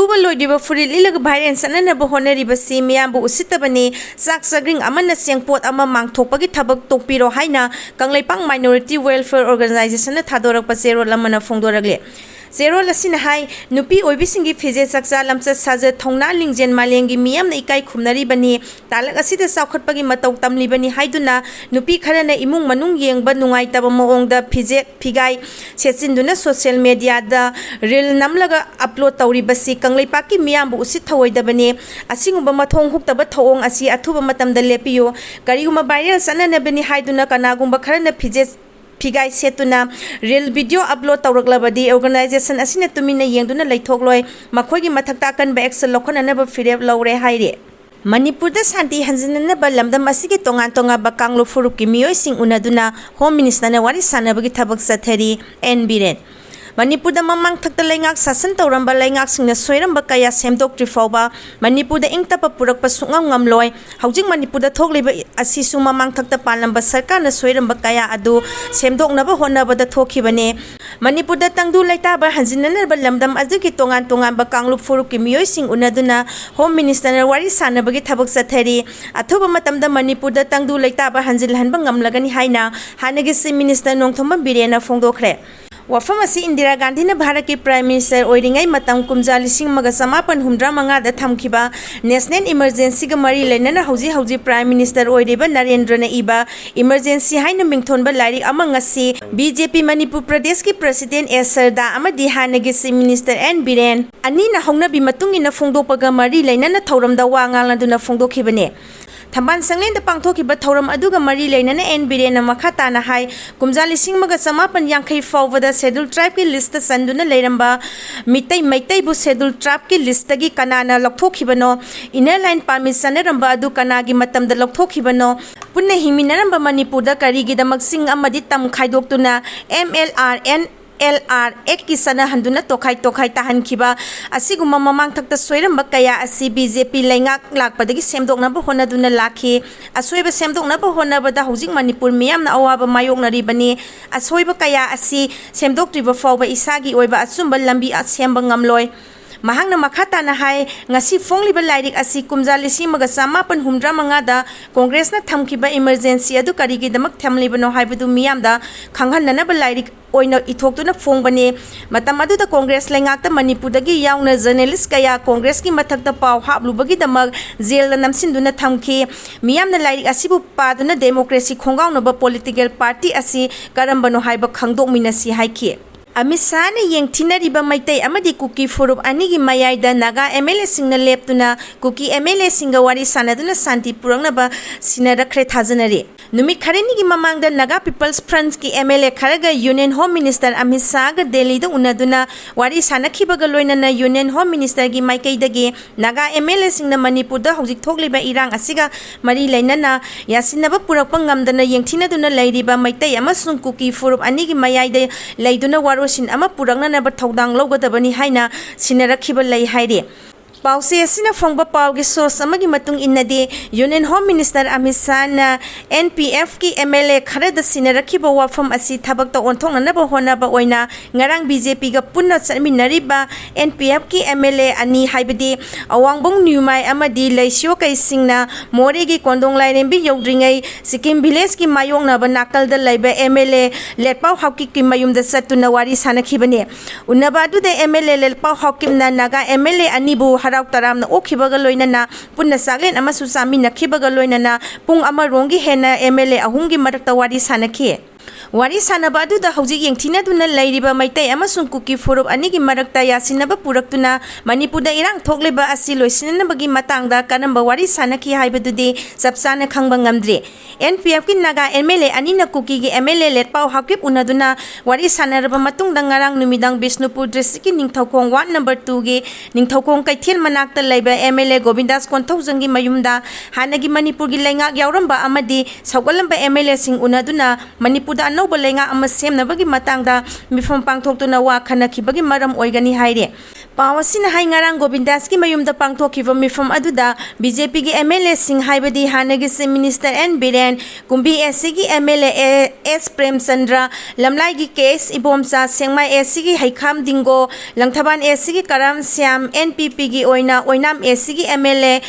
तुब लोइदिबा फुरित लिलग भाइरेन सननब होटनरिबसी मियामबु उसितबनी चाक चग्रिंग अमन सेंगपोट अमा मांगथोकपगी थबक तोकपिरो हाइना कंगलेपांग minority welfare organisation थादोरकपा चेरोल अमना फोंदोरगले चेरोल असिना high नुपी ओइबिसिंगी फिजे चक्चा लमचा साजे थौना लिंजेन मालेंगी मियामना इकाई खुमनरिबनी तालक असिदा चाउखटपगी मतौ तमलिबनी हाइदुना नुपी खरना इमुंग मनुंग येंगबा नुंगाइतबा मोंगदा फिजे फिगाई सेचिनदुना सोशल मीडिया दा रील नमलगा अपलोड तौरिबसी कंगलेपाकी मियामबु उसित थवोइदबनी असिगुंबा मथोंग हुक्तबा थौओंग असी अथुबा मतमदा लेपियो करिगुंबा वायरल सननबनी हाइदुना कनागुंबा खरना फिजे फिगाई सेतुना रील वीडियो अपलोड तौरक्लबदी ऑर्गेनाइजेशन असिना तुमिना येंगदुना लैथोकलोय मखोइगी मथक्ता कनबा एक्शन लौखननबा फिरेप लौरे हाइरे मणिपुर शांति हंजननब लमदम असिगी तोंगान तोंगाबा कांगलु फुरुपकी मियोइसिंग उनदुना होम मिनिस्टरना वारी सानबगी थबक चथरी एन बीरेन मणिपुर ममंग थक्ता लेंगाक शासन तौरंबा लेंगाक सिंगना सोयरंबा कया सेमदोक्ट्रि फावबा मणिपुर इंगतप पुरकपा सुंगम ngamloi हौजिंग मणिपुर थोकलिबा असिसु ममंग थक्ता पालंबा सरकारना सोयरंबा कया अदु सेमदोकनबा होनबदा थोखिबने मणिपुर तंगदु लैताबा हंजिननबा लमदम अजुगी तोंगान तोंगानबा कांगलु फुरुकि मियोइसिंग उनदुना होम मिनिस्टरना वारी सानबगी थबक चथरी अथुबा मतमदा मणिपुर तंगदु लैताबा हंजिलहनबा ngamlagani हाइना हानगी चीफ मिनिस्टर नोंगथोंबा बिरेना फोंदोखरे वफम असी इंदिरा गांधी ने भारत के प्राइम मिनिस्टर ओइरिंगै मतम कुमजा लिसिंग मगा समापन हुमद्रा मंगादा थमखिबा नेशनल इमरजेंसी गा मरी लेनना हौजी प्राइम मिनिस्टर ओइरिबा नरेंद्र ने इबा इमरजेंसी हाइना मिंगथोनबा लाइरिक अमंग असी बीजेपी मणिपुर प्रदेश की प्रेसिडेंट एसरदा अमदी हानगी चीफ मिनिस्टर एन बीरेन अनीना हौनबी मतुंगिना फोंदोकपगा मरी लेनना थौरमदा वा ngalladuna फोंदोखिबने थम्बान संगलेन पांथोखिबा थौरम अदुगा मरी लेनना एन बीरेन मखा ताना हाई कुमजा लिसिंग मगा समापन यांखै फावबदा शेड्यूल ट्राइब की लिस्ट संदुना लेरंबा मितै मैतै बु शेड्यूल ट्राइब की लिस्ट गी कनाना लौथोखिबनो इनर लाइन परमिट सनरंबा अदु कनागी मतमदा लौथोखिबनो पुन्ने हिमिनरंबा मणिपुरदा करिगिदमक सिंग अमदि तम खाइदोक्तुना MLRN LR एक की सना हंदुना तोखाई ताहनखिबा असिगुम ममांग थक्ता सोयरंबा कया असी बीजेपी लेंगाक लाकपदगी सेमदोकनबा होनदुना लाखि असोयबा सेमदोकनबा होनबदा हौजिक मणिपुर मियामना अवाबा मायोकनरिबनी असोयबा कया असी सेमदोक्ट्रिबा फावबा इसागी ओइबा अचुंबा लंबी असेंबा ngamloi mahangna makhatana hai ngasi fongliba lairik asi kumja lising maga समापन हुमद्रा मंगादा कांग्रेस ना थमखिबा इमरजेंसी अदु करिगिदमक थमलिबनो हाइबदु मियामदा खंगहननबा लाइरिक ओइना इथोक्तुना फोंगबने मतम अदुदा कांग्रेस लेंगाकता मणिपुरदगी यावना जर्नलिस्ट कया कांग्रेस की मथक्ता पाव हाबलुबगीदमक जेल नमसिंदुना थमखि मियामना लाइरिक असिबु पादुना डेमोक्रेसी खोंगाउनबा पॉलिटिकल पार्टी असि करंबनो हाइबा खंगदोकमिनसी हाइखि अमित शाह ने येंगथिनरिबा मैतै अमदि कुकी फुरुप अनिगी मयाइदा नागा MLA सिंगना लेपतुना कुकी MLA सिंगा वारी सानदुना शांति पुरंगनबा सिनरखरे थाजनरे नुमित खरेनिगी ममांगदा नागा पीपल्स फ्रंट की MLA खरगा union home minister Amit Shah गा दिल्ली दा उनदुना वारी सानखिबगा लोइनना यूनियन होम मिनिस्टर की माइकैदगी नागा MLA सिंगना मणिपुर दा हौजिक थोकलिबा इरांग असिगा मरी लैनना यासिनबा पुरकपा ngamdana येंगथिनदुना लैरिबा मैतै अमसुंग कुकी फुरुप अनिगी मयाइदा लैदुना वारोसिन अमा पुरंगनबा थौदांग लौगदबनी हाइना सिनरखिबा लै हाइरे पाउसे असिना फोंगबा पाउगी सोर्स अमगी मतुंग इन्नदे union home minister Amit Shah ना NPF की MLA खरद सिनरखिबा वाफम असी थबक त ओंथोंगनबा होनबा ओइना ngarang BJP गा पुन्ना चमिनरिबा NPF की MLA अनि हाइबदि अवांगबोंग न्यूमाई अमदि लैसियो कैसिंगना मोरेगी कोंदोंग लाइरेंबी यौद्रिङै सिक्किम विलेज की मायोंगनबा नाकलदा लैबा MLA लेटपाउ हाउकी की मयुमदा सत्तुना वारी सानखिबने उन्नबा दुदे MLA लेटपाउ हाउकिमना नागा MLA अनिबु हराव तरामना ओखिबगा लोइनना पुन्ना सागलेन अमसु सामिनखिबगा लोइनना पुंग अमरोंगी हेना MLA अहुंगी मरक्ता वारी सानखि वारी सानबा अदुदा हौजिक येंगथिनदुना लैरिबा मैतै अमसुंग कुकी फुरुप अनिगी मरक्ता यासिनबा पुरक्तुना मणिपुरदा इरांग थोकलेबा असि लोइसिननबगी मतंगदा कनंबा वारी सानखि हाइबदुदि सबसाना खंगबा ngamdre NPF की नागा MLA अनिना कुकी की MLA लेटपाउ हाकिप उनदुना वारी सानरबा मतुंगदा ngarang नुमिदांग बिष्णुपुर डिस्ट्रिक्ट की निंगथौखोंग वार्ड नंबर 2 गी निंगथौखोंग कैथेल मनाक्ता लैबा MLA गोविंदास कोंथौजंगी मयुमदा हानगी मणिपुर की लैंगाक यावरंबा अमदि सौगलंबा MLA सिंग उनदुना मणिपुरदा अनौबा लैंगा अमा सेमनबगी मतंगदा मिफम पांगथोक्तुना वा खनखिबगी मरम ओइगनी हाइरे Pawasina hai ngarang Govindas ki mayumda pangthokiba mifam aduda BJP ki MLA Singh haibadi hanagi se Minister N Biren kumbi SC ki MLA S Prem Chandra lamlai ki case ibomsa Sengmai SC ki Haikham Dingo Langthaban SC ki Karam Syam NPP ki Oinam SC ki MLA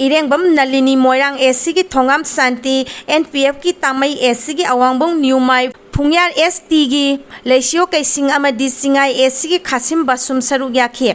Irengbam Nalini Moirang SC ki Thongam Santi NPF ki Tamai SC ki Awangbong Newmai Pungyar ST gi Leisio Kaising amadi Singai SC ki Khasim Basum saruk yakhi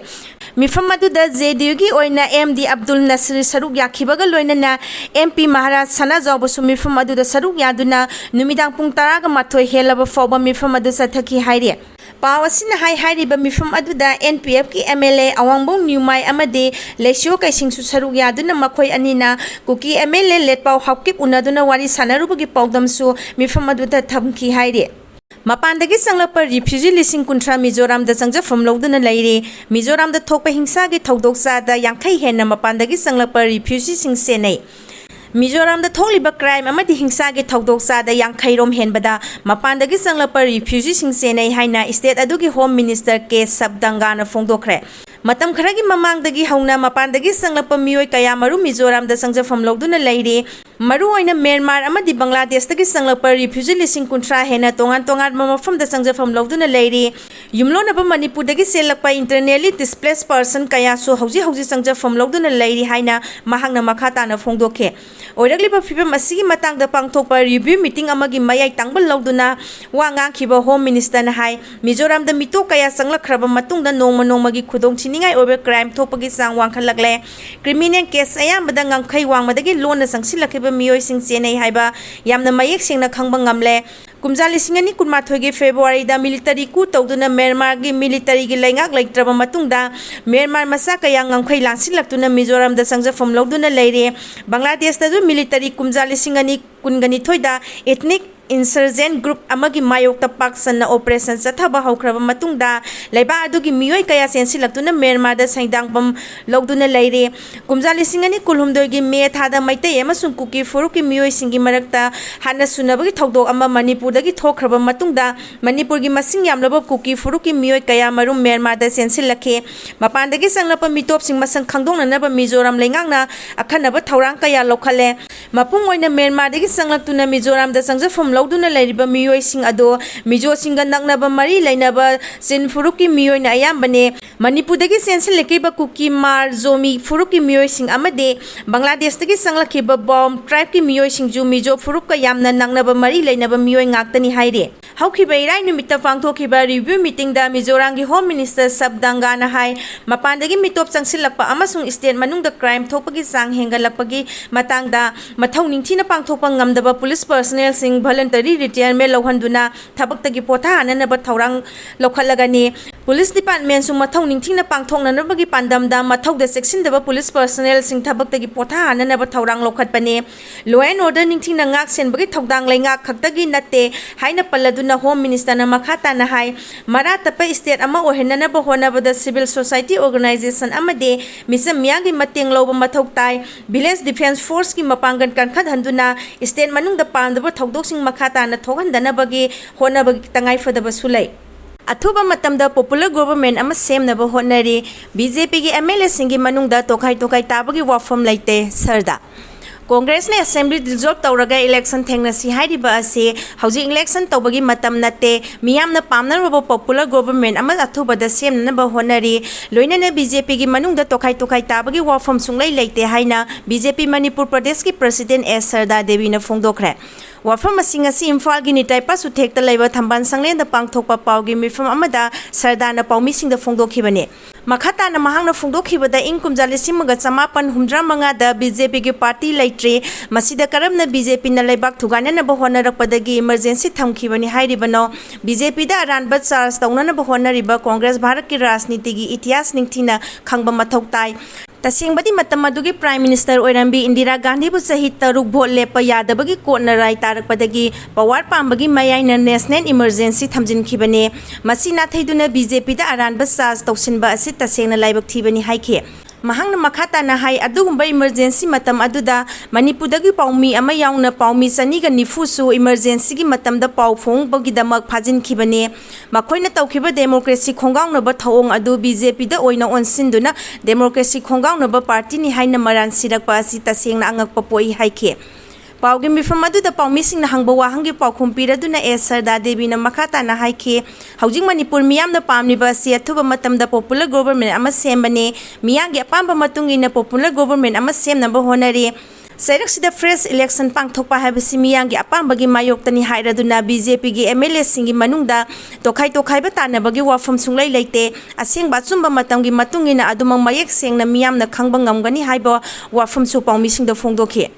Mifam aduda JDU gi oina MD Abdul Nasir saruk yakhibaga loinana MP Maharaj Sana Jawbasu mifam aduda saruk yaduna numidang pung 10 helaba fawba mifam adu sathaki haire Pawasina hai hairiba mifam aduda NPF ki MLA Awangbong Newmai amadi Leisio Kaising su saruk yaduna makhoi anina kuki MLA letpaw hawkip unaduna wari sanarubagi pawdamsu mifam aduda thamki haire Mapandagi sanglapa refugee lising kuntra Mizoram da sangja from loduna lairi Mizoram da thokpa hingsa gi thodoksa da yankhai henna mapandagi sanglapa refugee sing senai Mizoram da tholiba crime amadi hingsa gi thodoksa da yankhai rom henbada mapandagi sanglapa refugee sing senai haina state adugi home minister ke sabdanga na phongdokre Matam kharagi mamangdagi hauna mapandagi sanglapa mioi kaya maru Mizoram da sangja from loduna lairi Maru oina Myanmar amadi Bangladesh dagi sanglapa refugee lising kuntra hena tongan mafam da sangja from loduna lairi Yumlona ba Manipur dagi selakpa internally displaced person kaya so hauji sangja from loduna lairi haina mahangna makhata na phongdokhe Oiragli ba phibam asigi matang da pangthokpa review meeting amagi mayai tangbal loduna wa ngakhiba home minister na hai Mizoram da mito kaya sanglakhraba matungda nongmagi khudong chiningai oiba crime thopagi sang wangkhalagle criminal case ayambada ngangkhai wangmadagi lona sangsilakhiba Miyoi sing chenai haiba yamna mayek singna khangba ngamle kumjali singani kunmathoi gi February da military ku tawduna Myanmar gi military gi laingak laitraba matungda Myanmar masa kaya ngangkhai langsilaktuna Mizoram da sangja from loduna leire Bangladesh da military kumjali singani kungani thoida ethnic insurgent group amagi mayok tapak sanna operation sathaba haukraba matungda laiba adugi miyoi kaya sensilaktuna Myanmar da saidang bam loduna leire kumjali singani kulhumdoi gi me thada maitai amasung kuki furuki miyoi singi marakta hana sunabagi thodok ama Manipur dagi thokraba matungda Manipur gi masing yamlaba kuki furuki miyoi kaya marum Myanmar da sensilakhe mapandagi sanglapa mitop sing masang khangdongnaba Mizoram leingangna akhanaba thaurang kaya lokhale mapung oina Myanmar dagi sanglaktuna Mizoram da sangja from loduna lairiba miyoi sing ado mijo singa naknaba mari lainaba sin furuki miyoi na ayambane Manipur dagi sensilakhiba kuki mar zomi furuki miyoi sing amade Bangladesh dagi sanglakhiba bom tribe ki miyoi sing ju mijo furuka yamna naknaba mari lainaba miyoi ngaktani haire haukiba irai numita pangthokhiba review meeting da Mizoram gi home minister sabdanga na hai mapandagi mitop changsilakpa amasung state manungda crime thokpagi sang hengalakpagi matangda mathau ningthina pangthokpa ngamdaba police personnel sing voluntary retirement lohhanduna thabaktagi potha ananaba thaurang lokhalagani police department su mathau ningthina pangthoknanabagi pandamda mathauda seksindaba police personnel sing thabaktagi potha ananaba thaurang lokhatpani law and order ningthina ngak senbagi thodang laingak khaktagi natte haina palladuna home minister na makhata na hai maratapa state ama ohenanaba honabada civil society organization amade misam miyagi mateng loba mathau tai village defense force ki mapangan kankhat handuna state manungda pandaba thodok sing makhata na thogandanabagi honabagi tangai fadaba sulai Athuba matamda popular government ama semnaba hotnari BJP gi MLA singi manungda tokai tabagi wafam laite sarda Congress ne assembly dissolve tawraga election thengnasi hairiba ase hauji election tawbagi matam nate miyamna pamnaraba popular government ama athubada semnaba honari loinana BJP gi manungda tokai tabagi wafam sunglai laite haina BJP Manipur Pradesh ki president S Sarda Devi na phongdokre Wafam asingasi Imphal gi nitai pasu thekta leiba thamban sanglenda pangthokpa pawgi mifam amada Sarda na pawmising da phongdokhibane Makhata na mahangna phongdokhibada ingkumjali simaga chamapan humdra manga da BJP gi party laitre masida karamna BJP na leibak thugana na bohonarakpadagi emergency thamkhibani hairibano BJP da aranba charge tawna na bohonariba Congress Bharat ki rajniti gi itihas ningthina khangba mathoktai Tasengbadi matam adugi Prime Minister Oirambi Indira Gandhi bu sahi taruk vote lepa yadabagi kotna rai tarakpadagi power pambagi mayaina national emergency thamjinkhibane masi na thaiduna BJP da aranba charge tawsinba asi tasengna laibak thibani haikhe Mahang na makata na hai adugumba emergency matam aduda Manipurdagi paumi ama yauna paumi saniga nifusu emergency gi matam da pau phong bagi damak phajin khibane makhoi na tawkhiba democracy khongaung na ba thawong adu BJP da oina onsinduna democracy khongaung na ba party ni haina maran sirakpa asi taseng na angak papoi haike Paugi mifam aduda paumising na hangba wahangi paukumpira duna Sarda Devi na makata na haike haujing Manipur miyam na pamniba si athuba matam da popular government ama sembane miyangi apamba matungi na popular government ama sem na ba honari Sairak sida fresh election pangthokpa habisi miyangi apambagi mayoktani hairaduna BJP gi MLA singi manungda tokhai ba tanabagi wafam sunglai leite aseng bachumba matamgi matungi na adumang mayek seng na miyam na khangba ngamgani haiba wafam su paumising da phongdokhe